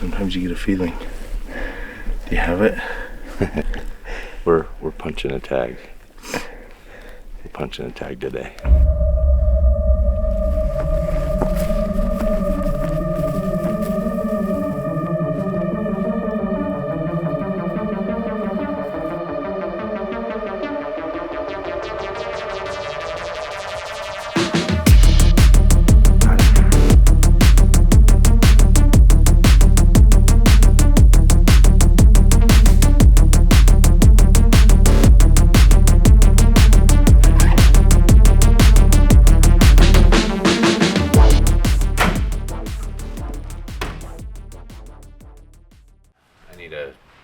Sometimes you get a feeling. Do you have it? We're punching a tag. We're punching a tag today.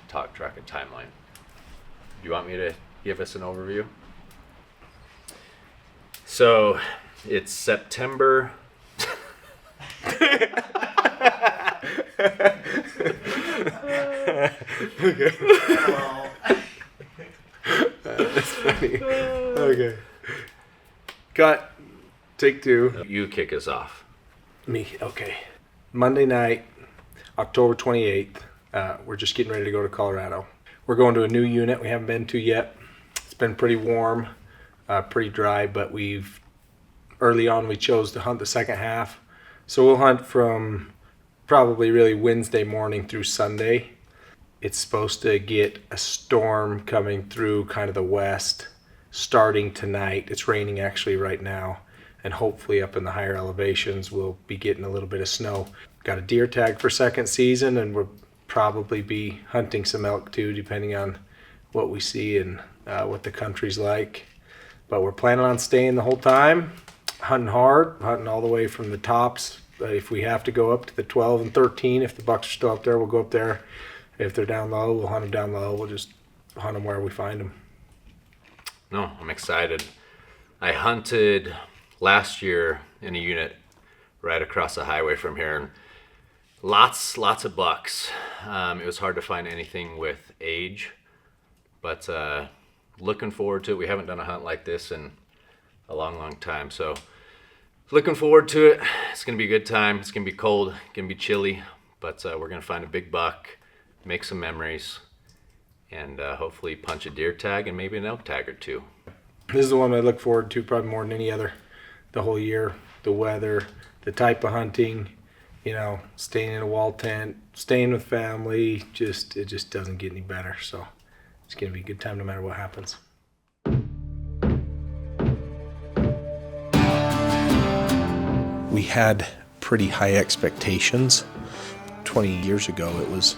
Talk track a timeline. Do you want me to give us an overview? So it's September. Okay. That's funny. Okay. Cut. Take two. You kick us off. Me. Okay. Monday night, October 28th. We're just getting ready to go to Colorado. We're going to a new unit we haven't been to yet. It's been pretty warm, pretty dry, but early on we chose to hunt the second half. So we'll hunt from probably really Wednesday morning through Sunday. It's supposed to get a storm coming through kind of the west starting tonight. It's raining actually right now, and hopefully up in the higher elevations we'll be getting a little bit of snow. Got a deer tag for second season, and we'll probably be hunting some elk too, depending on what we see and what the country's like. But we're planning on staying the whole time, hunting hard, hunting all the way from the tops. If we have to go up to the 12 and 13, if the bucks are still up there, we'll go up there. If they're down low, we'll hunt them down low. We'll just hunt them where we find them. No, I'm excited. I hunted last year in a unit right across the highway from here, and lots of bucks. It was hard to find anything with age, but looking forward to it. We haven't done a hunt like this in a long time, so looking forward to it. It's gonna be a good time. It's gonna be cold, gonna be chilly, but we're gonna find a big buck, make some memories, and hopefully punch a deer tag and maybe an elk tag or two. This is the one I look forward to probably more than any other the whole year. The weather, the type of hunting, staying in a wall tent, staying with family, it just doesn't get any better. So it's going to be a good time no matter what happens. We had pretty high expectations. 20 years ago, it was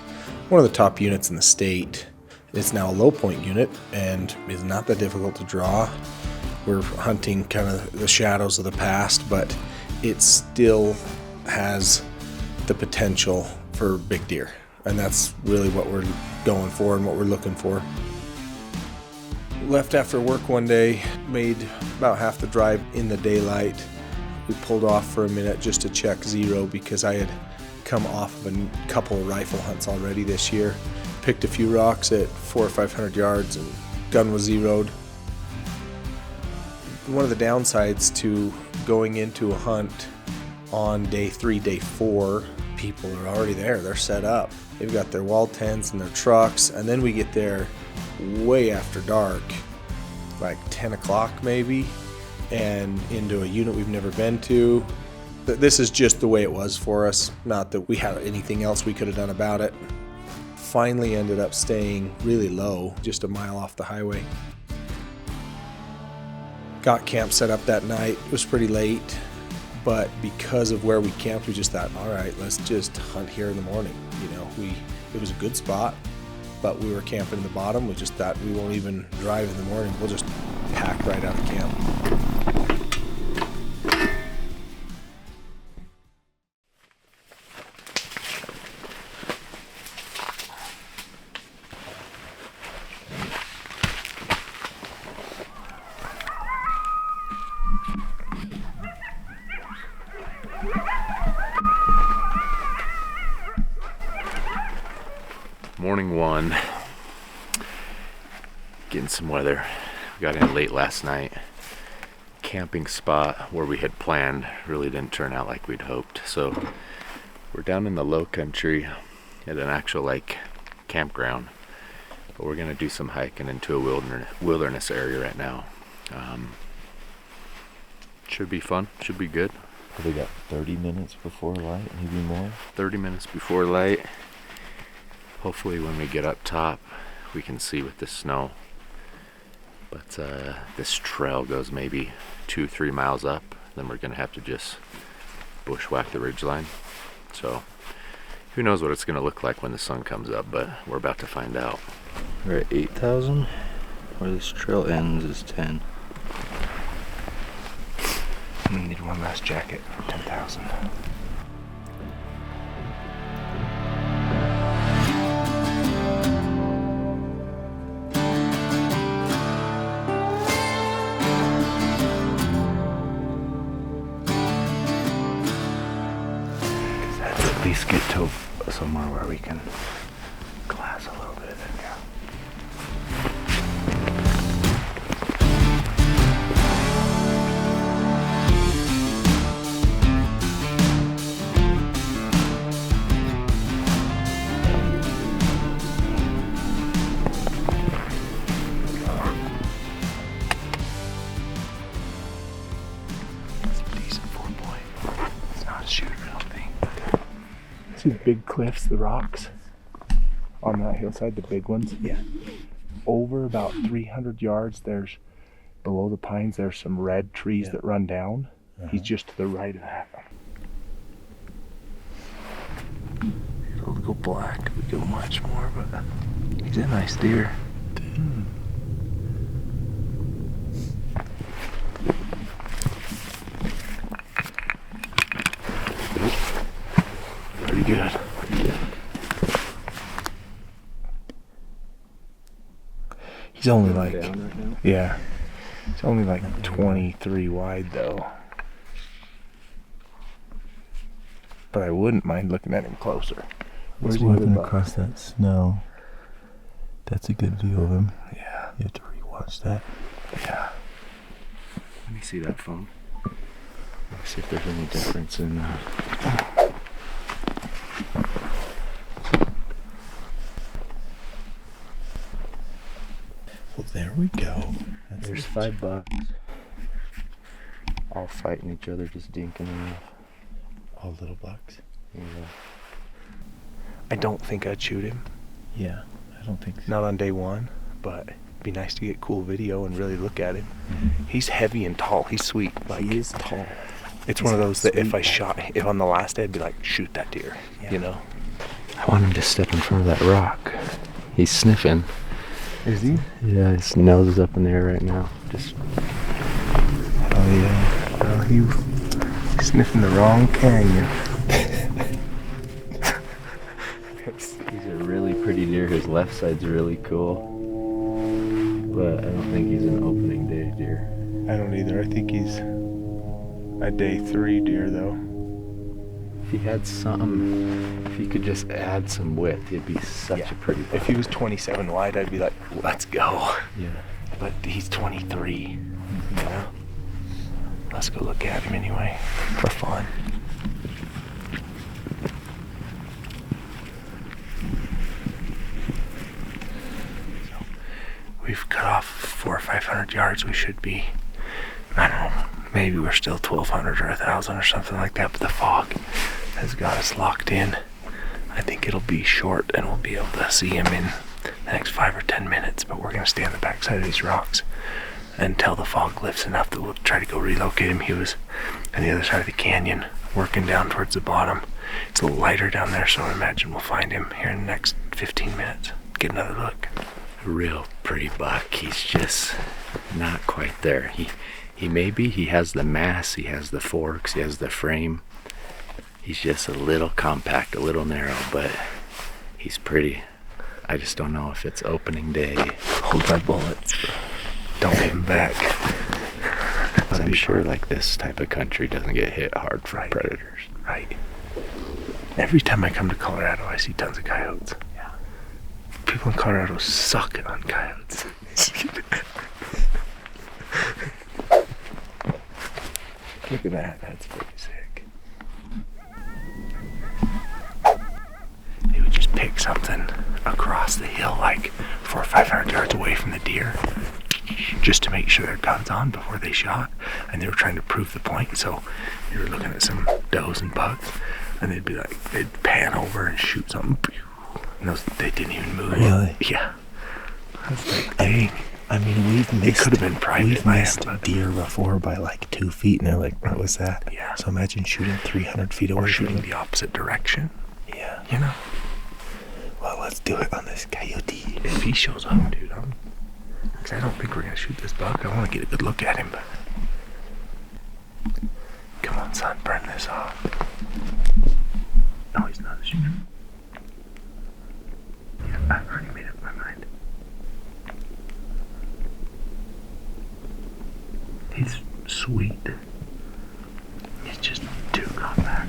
one of the top units in the state. It's now a low point unit and is not that difficult to draw. We're hunting kind of the shadows of the past, but it still has the potential for big deer, and that's really what we're going for and what we're looking for. Left after work one day, made about half the drive in the daylight. We pulled off for a minute just to check zero because I had come off of a couple of rifle hunts already this year. Picked a few rocks at 400 or 500 yards and gun was zeroed. One of the downsides to going into a hunt on day 3, day 4, people are already there. They're set up. They've got their wall tents and their trucks, and then we get there way after dark, like 10 o'clock maybe, and into a unit we've never been to. This is just the way it was for us, not that we had anything else we could have done about it. Finally ended up staying really low, just a mile off the highway. Got camp set up that night. It was pretty late, but because of where we camped, we just thought, all right, let's just hunt here in the morning. It was a good spot, but we were camping in the bottom. We just thought we won't even drive in the morning. We'll just pack right out of camp. Morning one, getting some weather. We got in late last night. Camping spot where we had planned really didn't turn out like we'd hoped. So we're down in the low country at an actual like campground, but we're gonna do some hiking into a wilderness area right now. Should be fun, should be good. We got 30 minutes before light, maybe more. 30 minutes before light. Hopefully when we get up top we can see with the snow, but this trail goes maybe 2-3 miles up, then we're gonna have to just bushwhack the ridgeline. So who knows what it's gonna look like when the sun comes up, but we're about to find out. We're at 8,000. Where this trail ends is 10. We need one last jacket for 10,000. At least get to somewhere where we can glass a little bit. Yeah. It's a decent 4-point. It's not a shooter, I don't think. See the big cliffs, the rocks on that hillside, the big ones? Yeah. Over about 300 yards, there's below the pines, there's some red trees that run down. He's just to the right of that. It'll go black if we go much more, but he's a nice deer. Pretty good. He's only like, yeah, he's only like 23 wide though. But I wouldn't mind looking at him closer. Where's he looking across that snow? That's a good view of him. Yeah. You have to rewatch that. Yeah. Let me see that phone. Let me see if there's any difference in Well, there we go. There's $5. All fighting each other, just dinking them. All little bucks. Yeah. I don't think I'd shoot him. Yeah, I don't think so. Not on day one, but it'd be nice to get cool video and really look at him. He's heavy and tall. He's sweet. Like, He is tall. it's one of those that if I shot, if on the last day, I'd be like, shoot that deer. Yeah. You know? I want him to step in front of that rock. He's sniffing. Is he? Yeah, his nose is up in the air right now. Just Oh yeah. Well, he's sniffing the wrong canyon. he's a really pretty deer. His left side's really cool. But I don't think he's an opening day deer. I don't either. I think he's a day 3 deer though. If he had some, if he could just add some width, it'd be such a pretty buck. If he was 27 wide, I'd be like, let's go. Yeah. But he's 23. You know? Let's go look at him anyway, for fun. So, we've cut off 400 or 500 yards. We should be, I don't know, maybe we're still 1,200 or 1,000 or something like that, but the fog has got us locked in. I think it'll be short and we'll be able to see him in the next 5 or 10 minutes, but we're going to stay on the backside of these rocks until the fog lifts enough that we'll try to go relocate him. He was on the other side of the canyon, working down towards the bottom. It's a little lighter down there, so I imagine we'll find him here in the next 15 minutes. Get another look. A real pretty buck. He's just not quite there. He has the mass, he has the forks, he has the frame. He's just a little compact, a little narrow, but he's pretty. I just don't know if it's opening day. Hold my bullets. Don't hit him back. But I'm sure like this type of country doesn't get hit hard from predators. Right. Every time I come to Colorado, I see tons of coyotes. Yeah. People in Colorado suck on coyotes. Look at that. That's pretty sick. They would just pick drag something across the hill, like 400 or 500 yards away from the deer, just to make sure their gun's on before they shot. And they were trying to prove the point. So you were looking at some does and bucks, and they'd be like, they'd pan over and shoot something, and they didn't even move. Really? Yeah. I was like, dang. I mean, we've missed. It could have been private. We've missed deer before by like 2 feet, and they're like, "What was that?" Yeah. So imagine shooting 300 feet away. Or shooting the opposite direction. Yeah. You know. Well, let's do it on this coyote. If he shows up, dude, because I don't think we're gonna shoot this buck. I want to get a good look at him, but come on, son, burn this off. No, he's not a shooter. Yeah, I've already made up my mind. He's sweet. He's just too compact.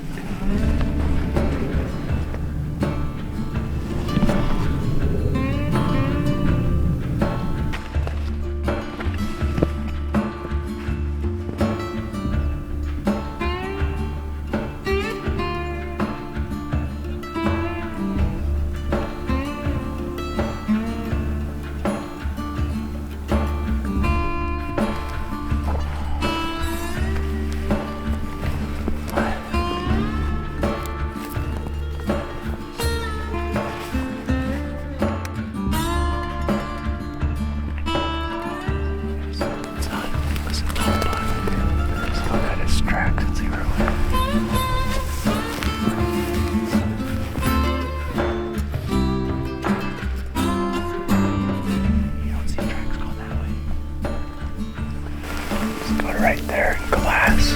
Right there, glass,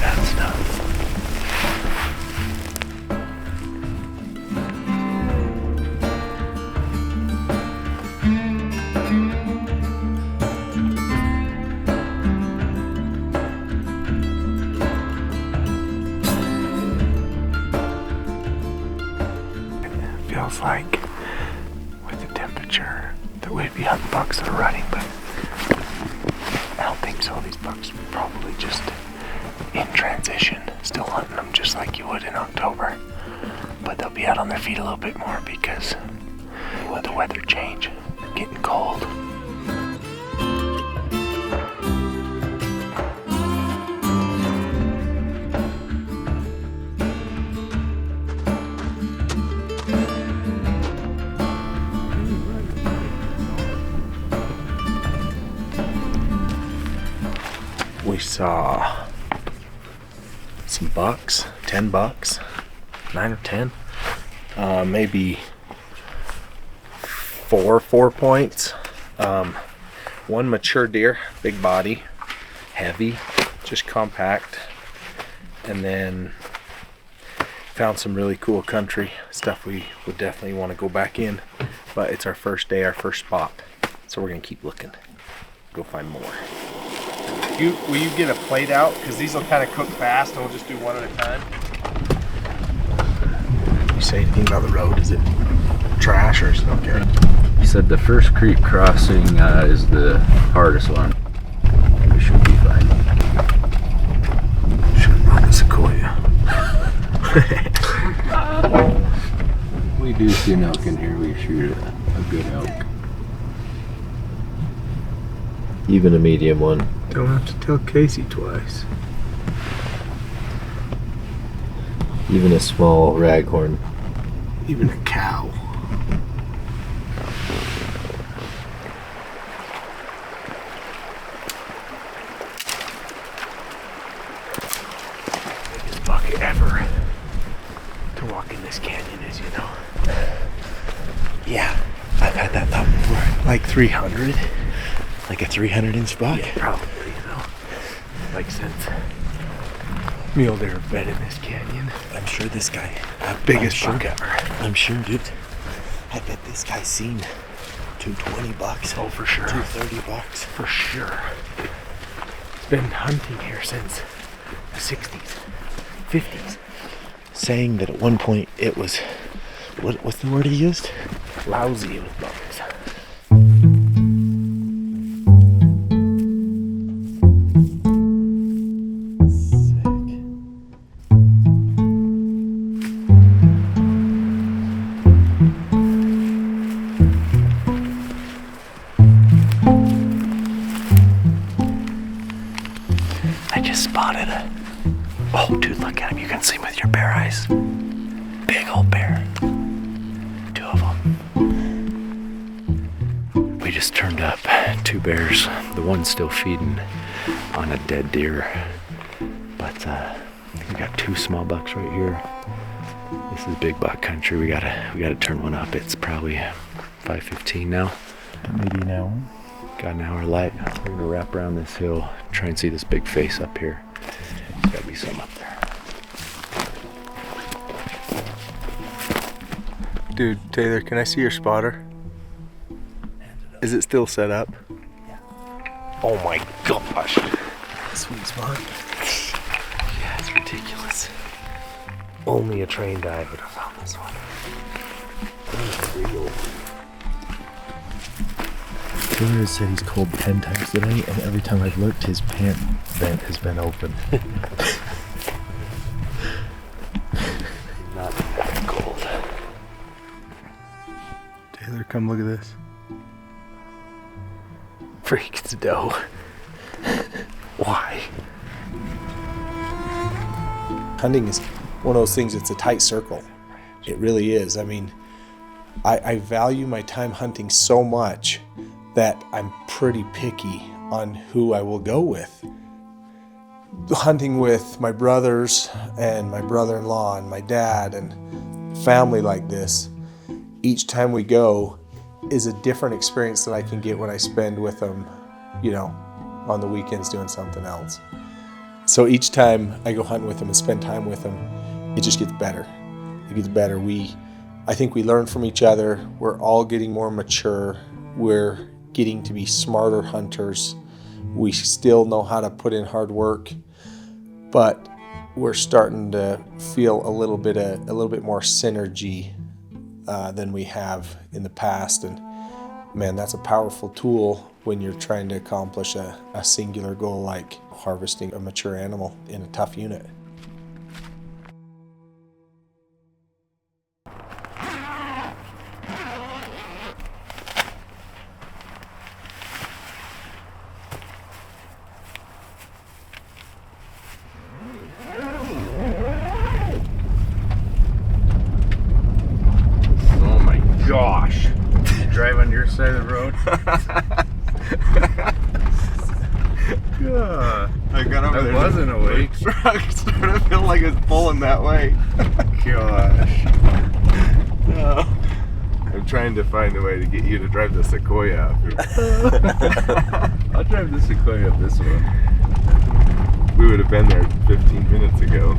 that stuff. It feels like with the temperature that we'd be hunting bucks that are running, but I don't think so. These bucks probably just in transition, still hunting them just like you would in October. But they'll be out on their feet a little bit more because the weather change, getting cold. We saw some bucks, 10 bucks, 9 or 10, maybe four points, one mature deer, big body, heavy, just compact, and then found some really cool country stuff we would definitely want to go back in, but it's our first day, our first spot, so we're gonna keep looking, go find more. Will you get a plate out? Because these will kind of cook fast and we'll just do one at a time. You say anything about the road? Is it trash or is it okay? He said the first creek crossing is the hardest one. We should be fine. Should have brought a sequoia. We do see an elk in here. We shoot a good elk. Even a medium one. Don't have to tell Casey twice. Even a small raghorn. Even a cow. Biggest bucket ever to walk in this canyon is, you know. Yeah, I've had that thought before. Like 300. Like a 300-inch buck? Yeah, probably so. Like since Mule deer have been in this canyon. I'm sure this guy. Biggest buck ever. I'm sure, dude. I bet this guy's seen 220 bucks. Oh, for sure. 230 bucks. For sure. It's been hunting here since the 60s, 50s. Saying that at one point it was, what's the word he used? Lousy with bucks. spotted a... Oh, dude, look at him. You can see him with your bare eyes. Big old bear. 2 of them. We just turned up 2 bears. The one's still feeding on a dead deer. But we got 2 small bucks right here. This is big buck country. We gotta turn one up. It's probably 5:15 now. Maybe an hour. Got an hour light. We're gonna wrap around this hill, try and see this big face up here. There's gotta be some up there. Dude, Taylor, can I see your spotter? Is it still set up? Yeah. Oh my gosh. Sweet spot. Yeah, it's ridiculous. Only a trained eye would have found this one. Taylor has said he's cold 10 times today, and every time I've looked, his pant vent has been open. Not that cold. Taylor, come look at this. Freaks dough. Why? Hunting is one of those things, it's a tight circle. It really is. I mean, I value my time hunting so much that I'm pretty picky on who I will go with. Hunting with my brothers and my brother-in-law and my dad and family like this, each time we go is a different experience than I can get when I spend with them, you know, on the weekends doing something else. So each time I go hunting with them and spend time with them, it just gets better. It gets better. I think we learn from each other. We're all getting more mature. We're getting to be smarter hunters. We still know how to put in hard work, but we're starting to feel a little bit more synergy than we have in the past. And man, that's a powerful tool when you're trying to accomplish a singular goal like harvesting a mature animal in a tough unit. Oh my gosh. Did you drive on your side of the road? I got over there. I wasn't awake. Truck started to feel like it's pulling that way. Gosh. I'm trying to find a way to get you to drive the Sequoia up here. I'll drive the Sequoia up this one. We would have been there 15 minutes ago.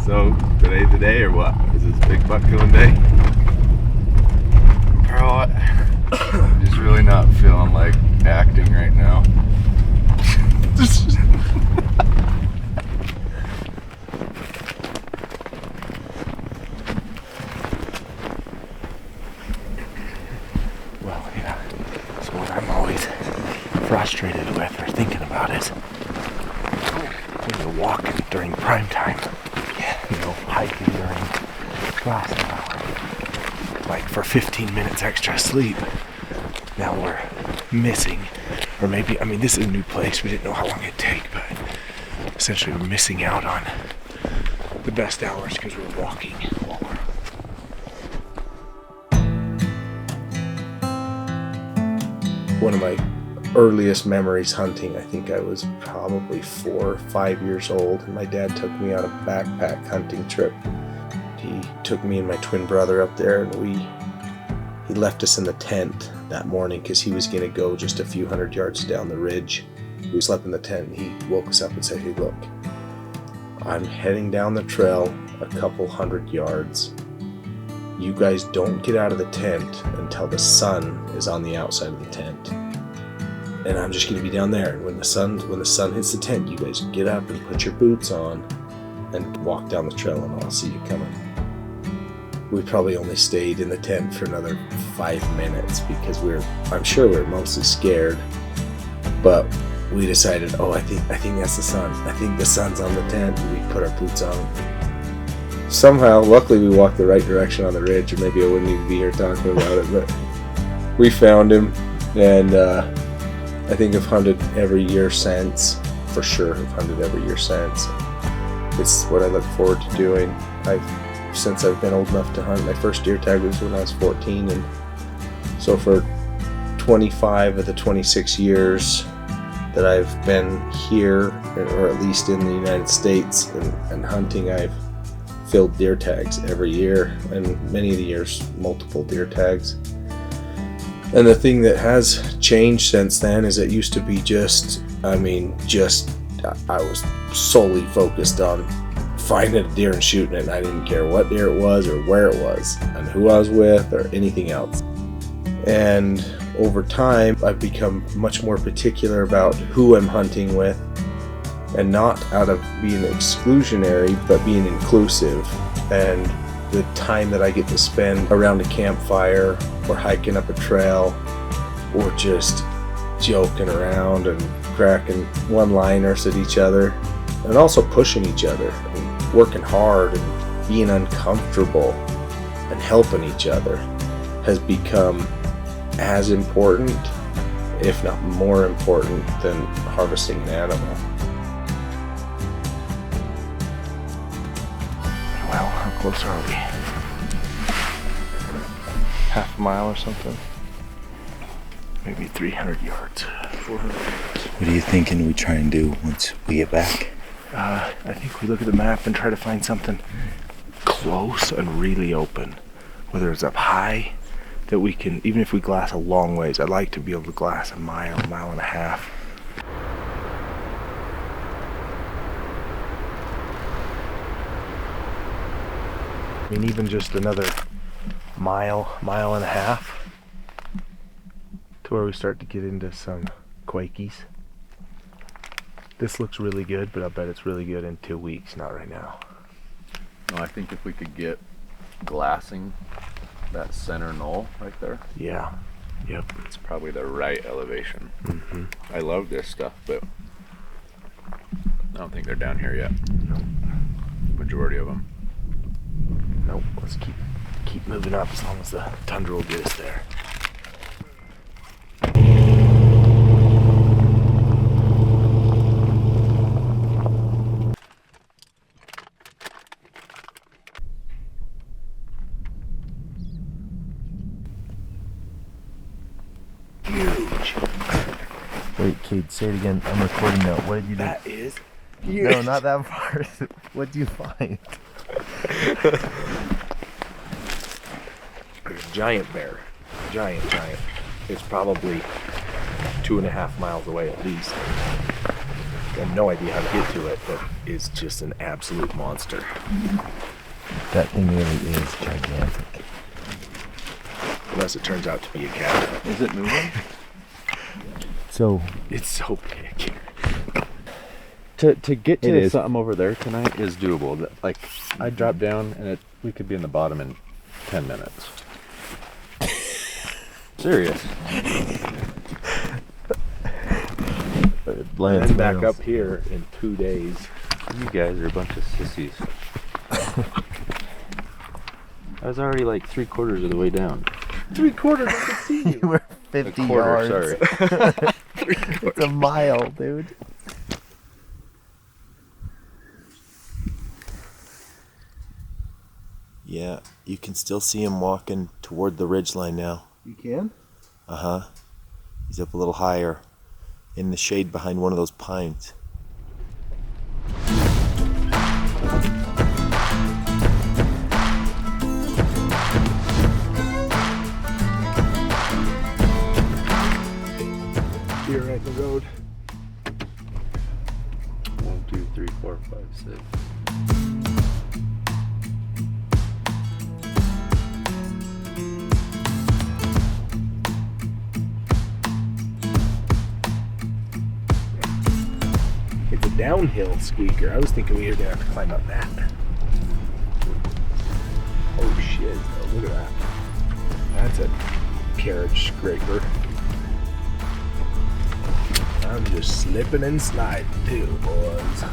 So, today the day or what? Is this big buck killing day? Bro, I'm just really not feeling like acting right now. Well, yeah. So what I'm always frustrated with or thinking about is when you're walking during prime time, you know, hiking during glassing hour, like for 15 minutes extra sleep. Now we're missing, or maybe, I mean, this is a new place. We didn't know how long it'd take, but essentially we're missing out on the best hours because we're walking while we're... One of my earliest memories hunting, I think I was probably 4 or 5 years old, and my dad took me on a backpack hunting trip. He took me and my twin brother up there, and he left us in the tent that morning because he was going to go just a few hundred yards down the ridge. We slept in the tent, and he woke us up and said, "Hey, look, I'm heading down the trail a couple hundred yards. You guys don't get out of the tent until the sun is on the outside of the tent. And I'm just going to be down there. And when the sun hits the tent, you guys get up and put your boots on and walk down the trail, and I'll see you coming." We probably only stayed in the tent for another 5 minutes because I'm sure we were mostly scared, but we decided, I think that's the sun. I think the sun's on the tent, and we put our boots on. Somehow, luckily we walked the right direction on the ridge, or maybe I wouldn't even be here talking about it, but we found him, and I think I've hunted every year since. for sure have hunted every year since. It's what I look forward to doing. Since I've been old enough to hunt, my first deer tag was when I was 14, and so for 25 of the 26 years that I've been here, or at least in the United States, and hunting, I've filled deer tags every year, and many of the years multiple deer tags. And the thing that has changed since then is it used to be I was solely focused on finding a deer and shooting it, and I didn't care what deer it was or where it was and who I was with or anything else. And over time, I've become much more particular about who I'm hunting with, and not out of being exclusionary, but being inclusive. And the time that I get to spend around a campfire or hiking up a trail or just joking around and cracking one-liners at each other, and also pushing each other and working hard and being uncomfortable and helping each other has become as important, if not more important, than harvesting an animal. Well, how close are we? Half a mile or something? Maybe 300 yards, 400 yards. What are you thinking we try and do once we get back? I think we look at the map and try to find something close and really open. Whether it's up high, that we can, even if we glass a long ways, I'd like to be able to glass a mile and a half. I mean, even just another mile and a half to where we start to get into some quakies. This looks really good, but I bet it's really good in 2 weeks, not right now. No, I think if we could get glassing that center knoll right there, Yeah. Yep. it's probably the right elevation. Mm-hmm. I love this stuff, but I don't think they're down here yet. Nope. Majority of them. Nope. Let's keep moving up as long as the tundra will get us there. Wait, Cade, say it again. I'm recording now. What did you do? That is huge. No, not that part. What do you find? There's a giant bear. Giant. It's probably 2.5 miles away at least. I have no idea how to get to it, but it's just an absolute monster. That thing really is gigantic. Unless it turns out to be a cat. Is it moving? So It's so big. To get to something over there tonight is doable. Like, I drop down and we could be in the bottom in 10 minutes. Serious. And back up here in 2 days. You guys are a bunch of sissies. I was already like 3/4 of the way down. 3/4, I can see you. You were 50 A quarter, yards. sorry. It's a mile, dude. Yeah, you can still see him walking toward the ridgeline now. You can? Uh-huh. He's up a little higher, in the shade behind one of those pines. Here right in the road. 1, 2, 3, 4, 5, 6. It's a downhill squeaker. I was thinking we were gonna have to climb up that. Oh shit, though. Look at that. That's a carriage scraper. I'm just slipping and sliding too, boys.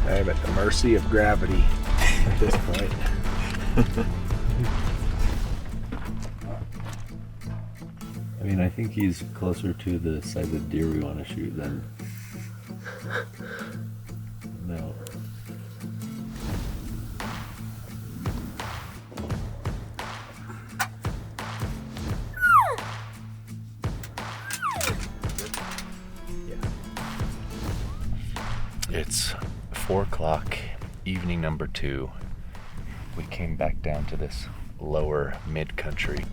I'm at the mercy of gravity at this point. mean, I think he's closer to the side of the deer we want to shoot than... No. It's 4 o'clock, evening number 2. We came back down to this lower mid-country.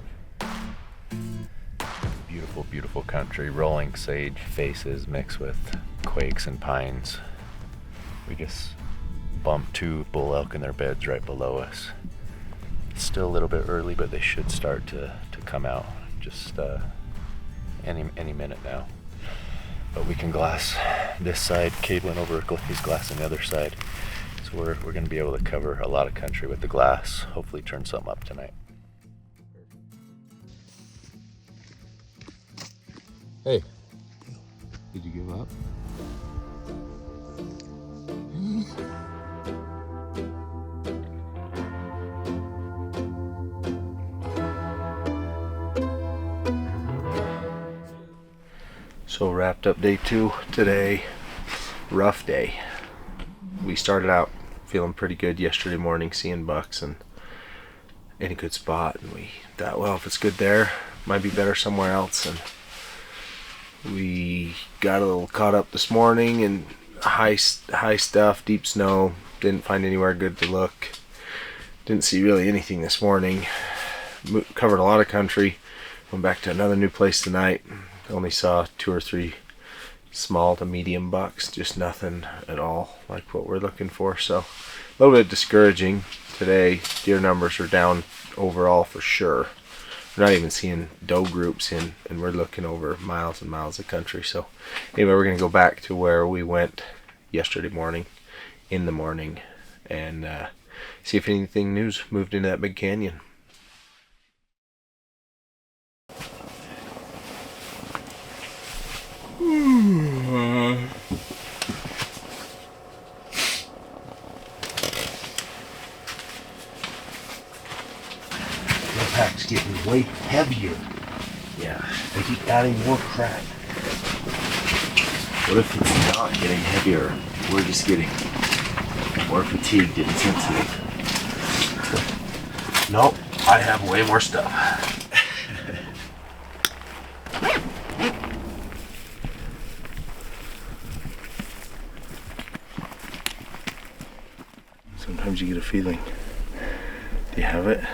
Beautiful, beautiful country. Rolling sage faces mixed with quakes and pines. We just bumped 2 bull elk in their beds right below us. It's still a little bit early, but they should start to come out just any minute now. But we can glass this side, cabling over Gliffy's glass on the other side. So we're going to be able to cover a lot of country with the glass. Hopefully turn something up tonight. Hey, did you give up? So wrapped up day 2 today. Rough day. We started out feeling pretty good yesterday morning, seeing bucks and in a good spot, and we thought, well, if it's good there, might be better somewhere else. And we got a little caught up this morning in high stuff, deep snow. Didn't find anywhere good to look. Didn't see really anything this morning. Covered a lot of country. Went back to another new place tonight. Only saw 2 or 3 small to medium bucks, just nothing at all like what we're looking for. So a little bit discouraging today. Deer numbers are down overall for sure. We're not even seeing doe groups in, and we're looking over miles and miles of country. So anyway, we're gonna go back to where we went yesterday morning in the morning and see if anything new's moved into that big canyon. The pack's getting way heavier. Yeah. They keep adding more crap. What if it's not getting heavier? We're just getting more fatigued and sensitive. Nope, I have way more stuff. Sometimes you get a feeling. Do you have it?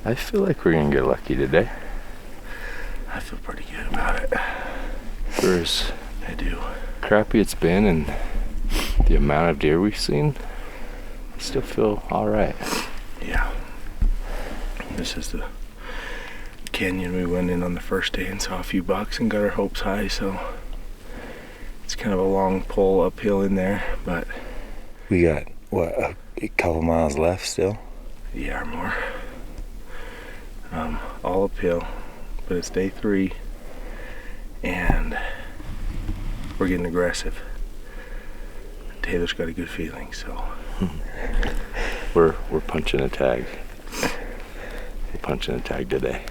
I feel like we're gonna get lucky today. I feel pretty good about it. For as I do. crappy it's been and the amount of deer we've seen, I still feel alright. Yeah. This is the canyon we went in on the first day and saw a few bucks and got our hopes high, so it's kind of a long pull uphill in there, but We got, what, a couple miles left still? yeah, or more. All uphill, but it's day 3 and we're getting aggressive. Taylor's got a good feeling, so We're punching a tag. We're punching a tag today.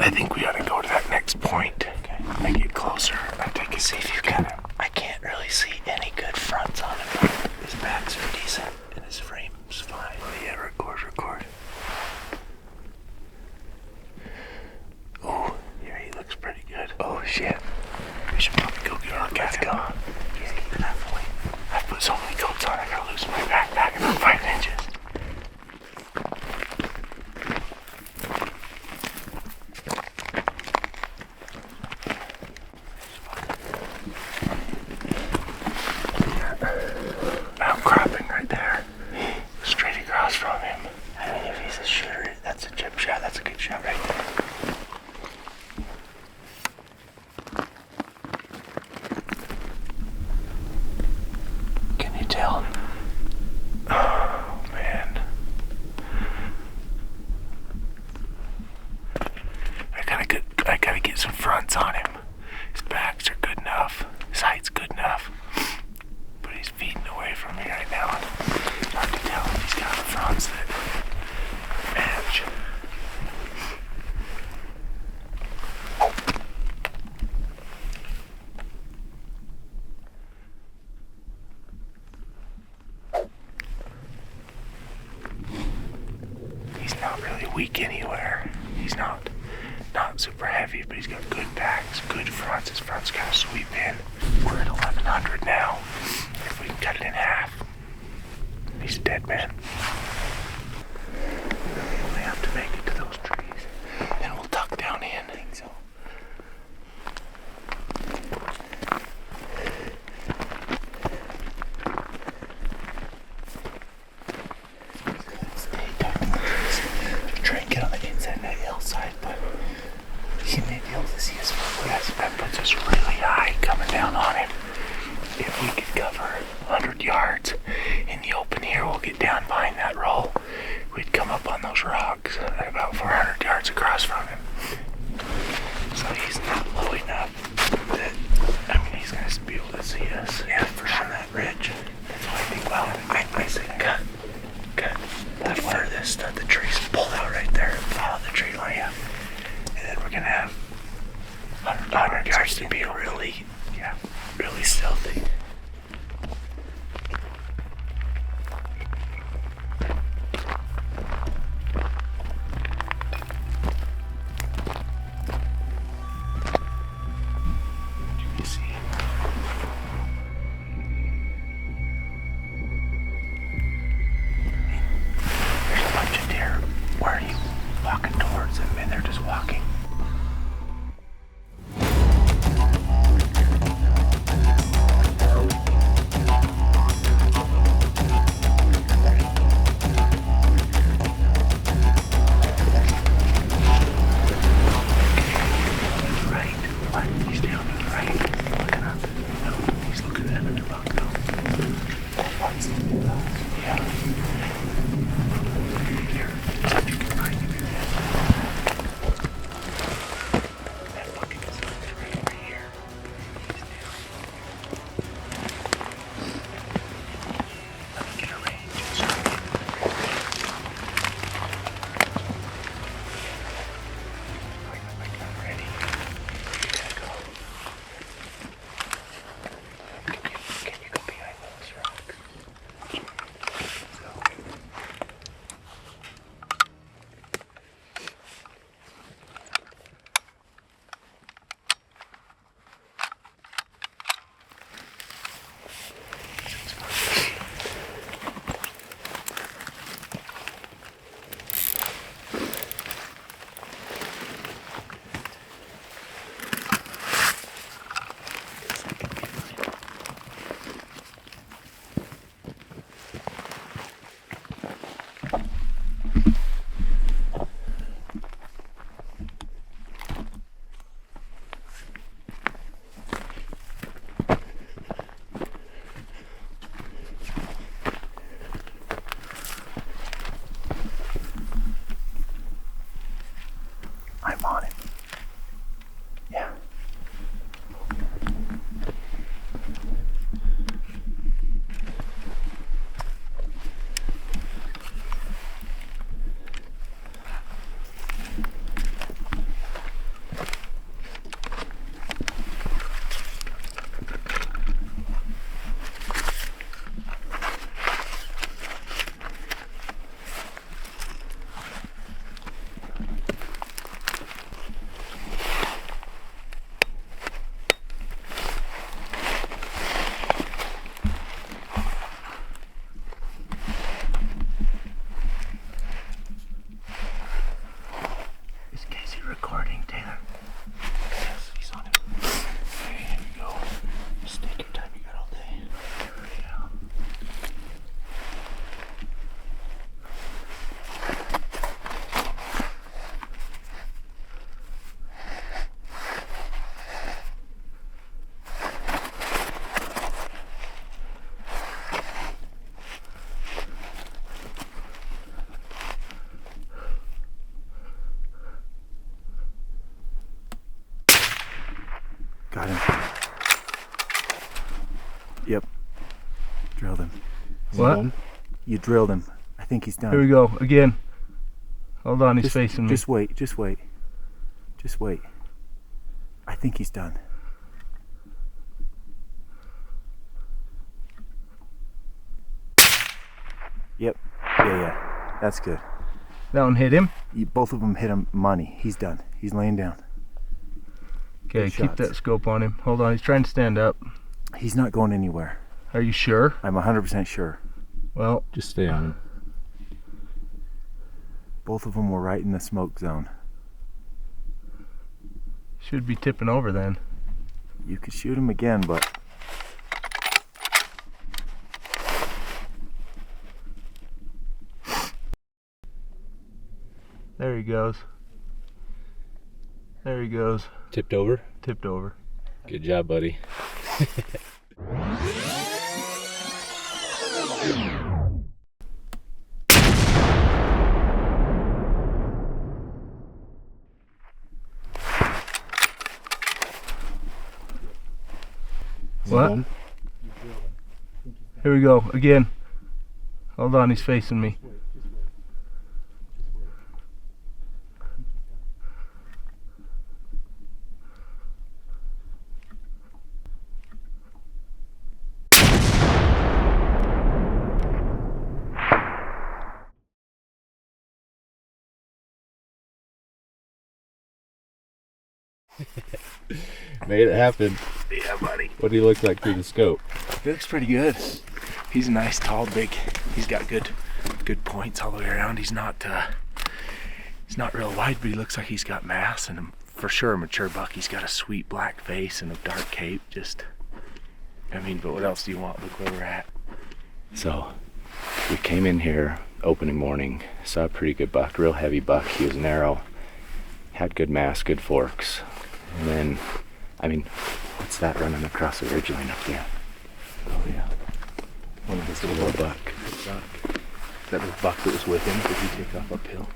I think we ought to go to that next point. Okay. I get closer. I take a see if you can. I can't really see any good fronts on him. His backs are decent and his frame's fine. Yeah, record. Oh, yeah, he looks pretty good. Oh shit. We should probably go get our cat. Let's go. He's keeping that fully. I put so many coats on, I gotta loosen my backpack in about 5 inches. Outcropping right there. Straight across from him. I mean, if he's a shooter, that's a chip shot. That's a good shot right there. Can you tell? Oh, man. I gotta get some fronts on him. His backs are good enough. His height's good enough. But he's feeding away from me right now. It's hard to tell if he's got the fronts that match. He's not really weak anywhere. He's not super heavy, but he's got good backs, good fronts. His front's got a sweep in. We're at 1100 now. If we can cut it in half, he's a dead man. We only have to make it to those trees, and we'll tuck down in. I think so. Stay tucked in the trees. Just try and get on the inside of that hillside, but he may be able to see us from west. That puts us really high coming down on him. If we could cover 100 yards in the open here, we'll get down behind that roll. We'd come up on those rocks at about 400 yards across from him. So he's not low enough that, I mean, he's going to be able to see us. Yeah, for sure. On that ridge. That's why I think, well, I say cut the furthest of the trees, pull out right there, follow the tree line. Yeah. And then we're going to have 100 yards to be really stealthy. You see? There's a bunch of deer. Where are you walking towards them? And they're just walking. Got him. Yep. Drilled him. What? You drilled him. I think he's done. Here we go, again. Hold on, he's facing me. Just wait, just wait. Just wait. I think he's done. Yep. Yeah. That's good. That one hit him. Both of them hit him money. He's done. He's laying down. Okay, Good keep shots. that scope on him. Hold on, he's trying to stand up. He's not going anywhere. Are you sure? I'm 100% sure. Well, Just stay on him. Both of them were right in the smoke zone. should be tipping over then. You could shoot him again, but There he goes. There he goes. Tipped over? Tipped over. Good job, buddy. What? Here we go, again. Hold on, he's facing me. Made it happen. yeah, buddy. What do he look like through the scope? He looks pretty good. He's nice, tall, big. He's got good points all the way around. He's not real wide, but he looks like he's got mass, and for sure a mature buck. He's got a sweet black face and a dark cape. But what else do you want? Look where we're at. So we came in here opening morning, saw a pretty good buck, real heavy buck. He was narrow, had good mass, good forks. And then, what's that running across the ridgeline up there? Oh yeah. One of his little buck. That little buck that was with him, did he take off uphill?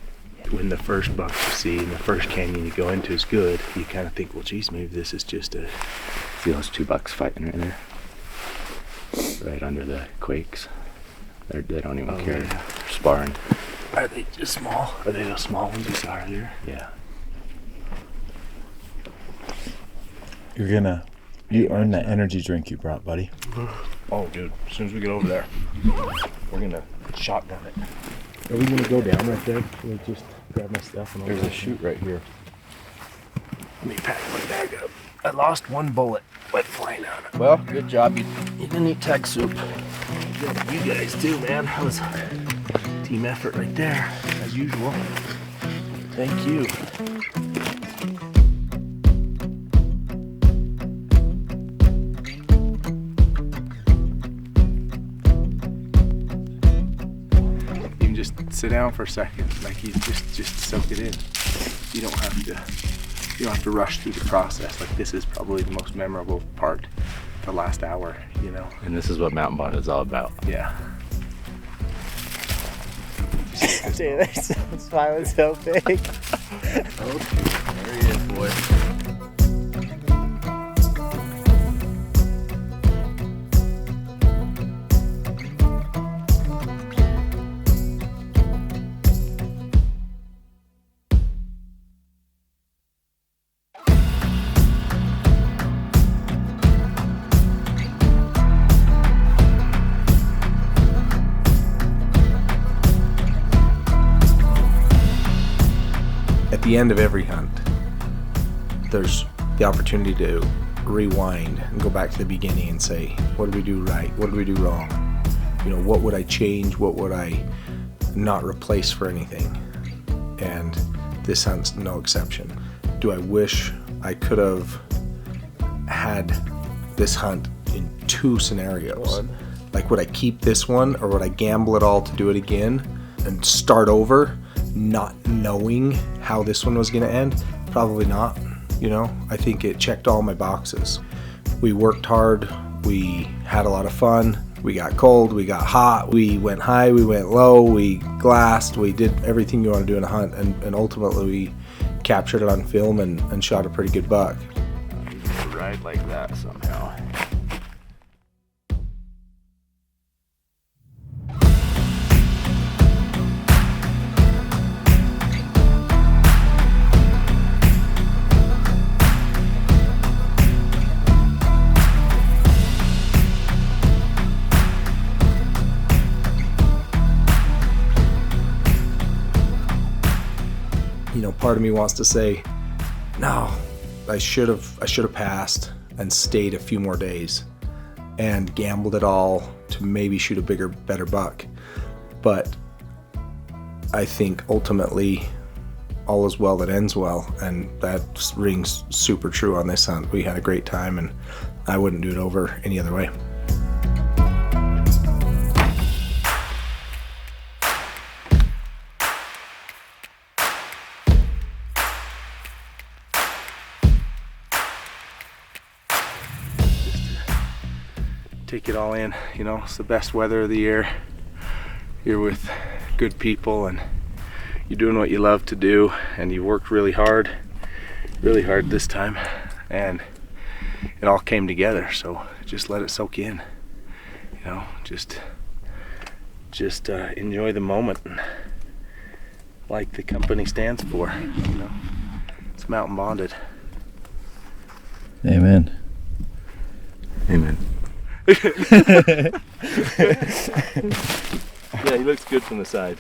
When the first buck you see in the first canyon you go into is good, you kind of think, well, geez, maybe this is just a... See those two bucks fighting right there? Right under the quakes. They don't even care. Yeah. They're sparring. Are they just small? Are they those small ones you saw earlier? Yeah. You earned that energy drink you brought, buddy. Oh, dude, as soon as we get over there, we're gonna shotgun it. Are we gonna go down right there? Can we just grab my stuff and There's a chute right here. Let me pack my bag up. I lost one bullet went flying out of it. Well, good job. You didn't eat tech soup. You guys too, man. That was a team effort right there, as usual. Thank you. You can just sit down for a second, like you just soak it in. You don't have to rush through the process. Like, this is probably the most memorable part, the last hour, you know. And this is what Mountain Bond is all about. Yeah. Dude, they're smiling so big. There he is, boy. At the end of every hunt, there's the opportunity to rewind and go back to the beginning and say, what did we do right? What did we do wrong? You know, what would I change? What would I not replace for anything? And this hunt's no exception. Do I wish I could have had this hunt in two scenarios? Like, would I keep this one, or would I gamble it all to do it again and start over, not knowing how this one was going to end? Probably not. You know, I think it checked all my boxes. We worked hard, we had a lot of fun, we got cold, we got hot, we went high, we went low, we glassed, we did everything you want to do in a hunt, and ultimately we captured it on film and shot a pretty good buck. ride like that somehow. You know, part of me wants to say, no, I should have passed and stayed a few more days and gambled it all to maybe shoot a bigger, better buck. But I think ultimately all is well that ends well, and that rings super true on this hunt. We had a great time, and I wouldn't do it over any other way. Take it all in, you know, it's the best weather of the year. You're with good people and you're doing what you love to do, and you worked really hard this time, and it all came together. So just let it soak in, you know, just enjoy the moment and like the company stands for, you know. It's Mountain Bonded. Amen. Amen. Yeah, he looks good from the side.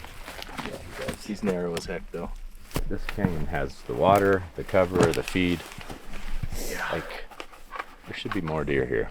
Yeah, he does. He's narrow as heck though. This canyon has the water, the cover, the feed. Yeah. Like, there should be more deer here.